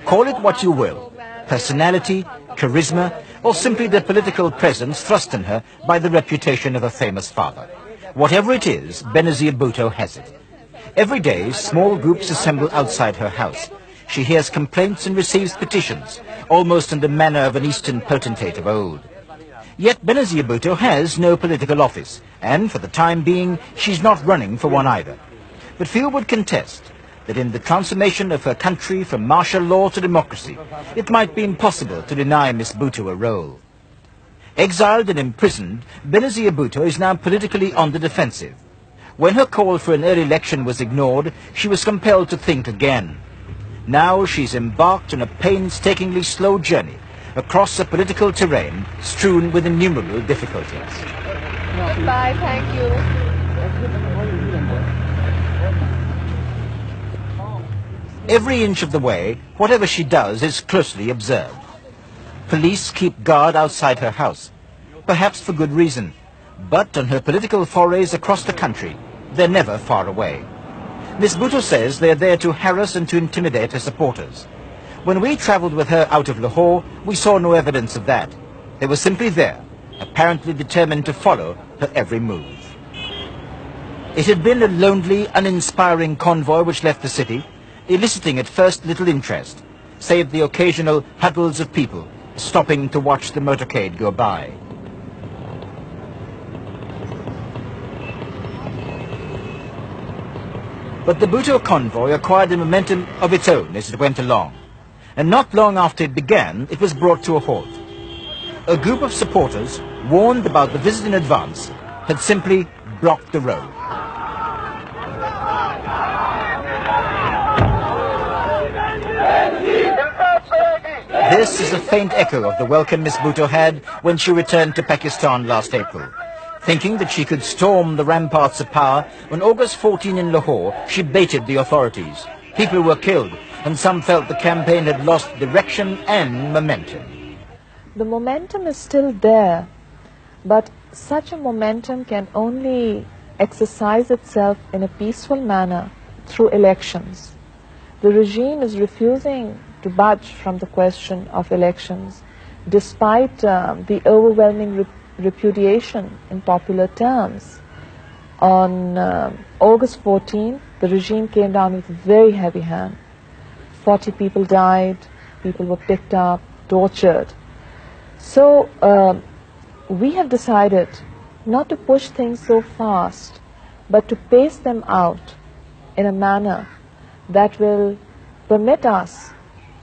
Call it what you will, personality, charisma, or simply the political presence thrust in her by the reputation of a famous father. Whatever it is, Benazir Bhutto has it. Every day, small groups assemble outside her house. She hears complaints and receives petitions, almost in the manner of an Eastern potentate of old. Yet Benazir Bhutto has no political office, and for the time being, she's not running for one either. But few would contest that in the transformation of her country from martial law to democracy, it might be impossible to deny Miss Bhutto a role. Exiled and imprisoned, Benazir Bhutto is now politically on the defensive. When her call for an early election was ignored, she was compelled to think again. Now she's embarked on a painstakingly slow journey across a political terrain strewn with innumerable difficulties. Goodbye, thank you. Every inch of the way, whatever she does is closely observed. Police keep guard outside her house, perhaps for good reason. But on her political forays across the country, they're never far away. Miss Bhutto says they're there to harass and to intimidate her supporters. When we travelled with her out of Lahore, we saw no evidence of that. They were simply there, apparently determined to follow her every move. It had been a lonely, uninspiring convoy which left the city, eliciting at first little interest, save the occasional huddles of people stopping to watch the motorcade go by. But the Bhutto convoy acquired a momentum of its own as it went along, and not long after it began, it was brought to a halt. A group of supporters, warned about the visit in advance, had simply blocked the road. This is a faint echo of the welcome Miss Bhutto had when she returned to Pakistan last April. Thinking that she could storm the ramparts of power, on August 14 in Lahore, she baited the authorities. People were killed, and some felt the campaign had lost direction and momentum. The momentum is still there, but such a momentum can only exercise itself in a peaceful manner through elections. The regime is refusing to budge from the question of elections, despite the overwhelming repudiation in popular terms. On August 14, the regime came down with a very heavy hand. 40 people died, people were picked up, tortured. So we have decided not to push things so fast, but to pace them out in a manner that will permit us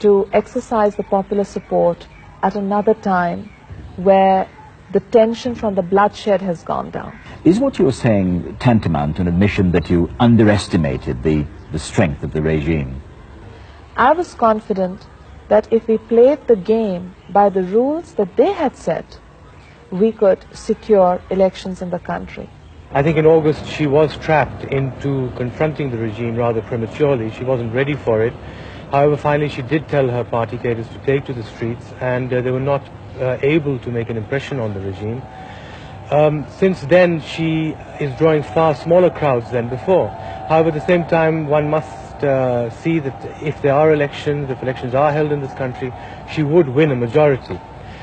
to exercise the popular support at another time where the tension from the bloodshed has gone down. Is what you're saying tantamount to an admission that you underestimated the strength of the regime? I was confident that if we played the game by the rules that they had set, we could secure elections in the country. I think in August she was trapped into confronting the regime rather prematurely. She wasn't ready for it. However, finally she did tell her party cadres to take to the streets, and they were not able to make an impression on the regime. Since then she is drawing far smaller crowds than before. However, at the same time one must see that if there are elections, if elections are held in this country, she would win a majority.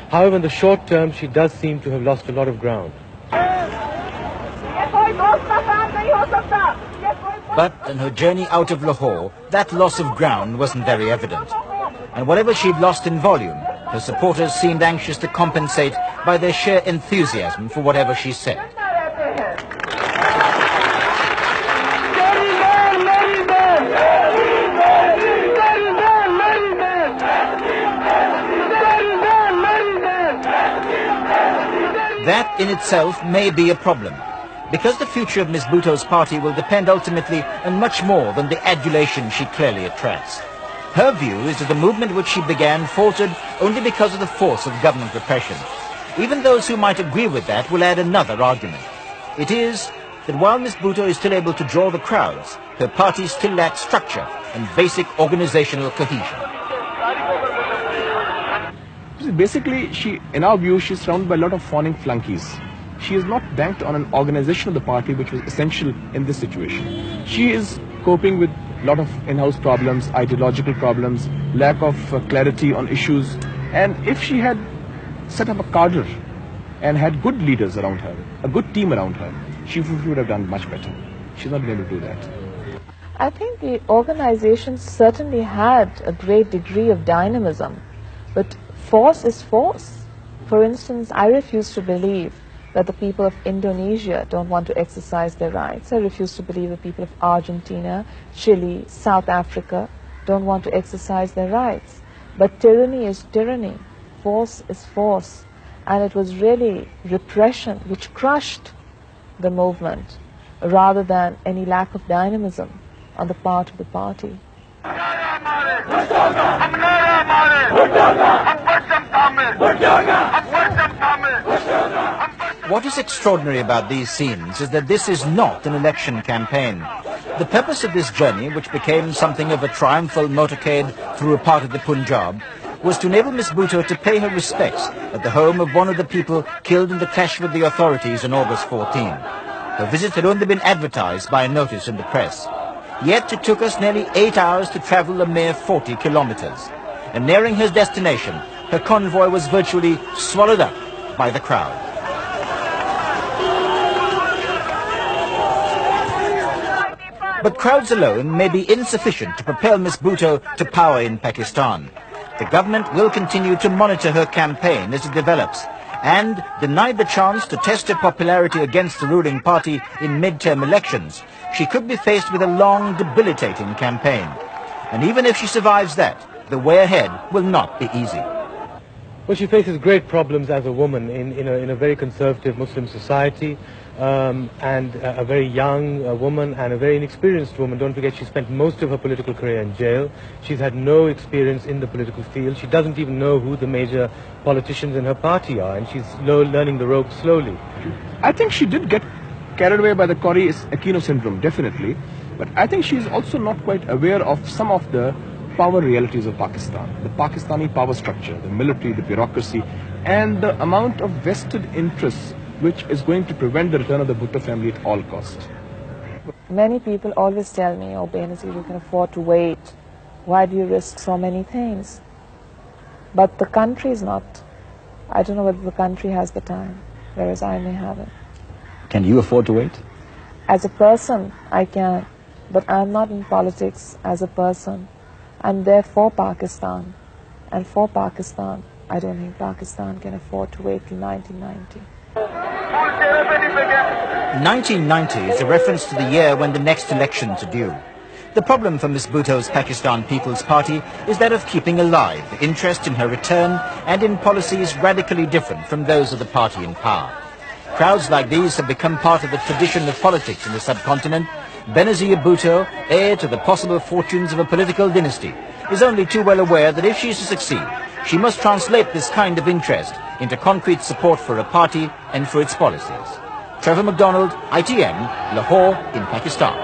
However, in the short term she does seem to have lost a lot of ground. But in her journey out of Lahore, that loss of ground wasn't very evident. And whatever she'd lost in volume, her supporters seemed anxious to compensate by their sheer enthusiasm for whatever she said. That in itself may be a problem, because the future of Miss Bhutto's party will depend ultimately on much more than the adulation she clearly attracts. Her view is that the movement which she began faltered only because of the force of government repression. Even those who might agree with that will add another argument. It is that while Miss Bhutto is still able to draw the crowds, her party still lacks structure and basic organizational cohesion. Basically, in our view, she's surrounded by a lot of fawning flunkies. she has not banked on an organization of the party which was essential in this situation. She is coping with a lot of in-house problems, ideological problems, lack of clarity on issues, and if she had set up a cadre and had good leaders around her, a good team around her, she would have done much better. She's not been able to do that. I think the organization certainly had a great degree of dynamism, but force is force. For instance, I refuse to believe that the people of Indonesia don't want to exercise their rights. I refuse to believe the people of Argentina, Chile, South Africa don't want to exercise their rights. But tyranny is tyranny, force is force, and it was really repression which crushed the movement rather than any lack of dynamism on the part of the party. What is extraordinary about these scenes is that this is not an election campaign. The purpose of this journey, which became something of a triumphal motorcade through a part of the Punjab, was to enable Miss Bhutto to pay her respects at the home of one of the people killed in the clash with the authorities on August 14. Her visit had only been advertised by a notice in the press. Yet it took us nearly 8 hours to travel a mere 40 kilometers. And nearing her destination, her convoy was virtually swallowed up by the crowd. But crowds alone may be insufficient to propel Miss Bhutto to power in Pakistan. The government will continue to monitor her campaign as it develops, and, denied the chance to test her popularity against the ruling party in mid-term elections, she could be faced with a long, debilitating campaign. And even if she survives that, the way ahead will not be easy. Well, she faces great problems as a woman in a very conservative Muslim society, and a very young woman and a very inexperienced woman. Don't forget, she spent most of her political career in jail. She's had no experience in the political field. She doesn't even know who the major politicians in her party are, and she's learning the ropes slowly. I think she did get carried away by the Corrie Aquino syndrome, definitely. But I think she's also not quite aware of some of the power realities of Pakistan, the Pakistani power structure, the military, the bureaucracy, and the amount of vested interests which is going to prevent the return of the Bhutto family at all costs. Many people always tell me, oh Benazir, you can afford to wait. Why do you risk so many things? But the country is not. I don't know whether the country has the time, whereas I may have it. Can you afford to wait? As a person, I can, but I'm not in politics as a person. I'm there for Pakistan, and for Pakistan, I don't think Pakistan can afford to wait till 1990. 1990 is a reference to the year when the next elections are due. The problem for Miss Bhutto's Pakistan People's Party is that of keeping alive the interest in her return and in policies radically different from those of the party in power. Crowds like these have become part of the tradition of politics in the subcontinent. Benazir Bhutto, heir to the possible fortunes of a political dynasty, is only too well aware that if she is to succeed, she must translate this kind of interest into concrete support for her party and for its policies. Trevor MacDonald, ITN, Lahore in Pakistan.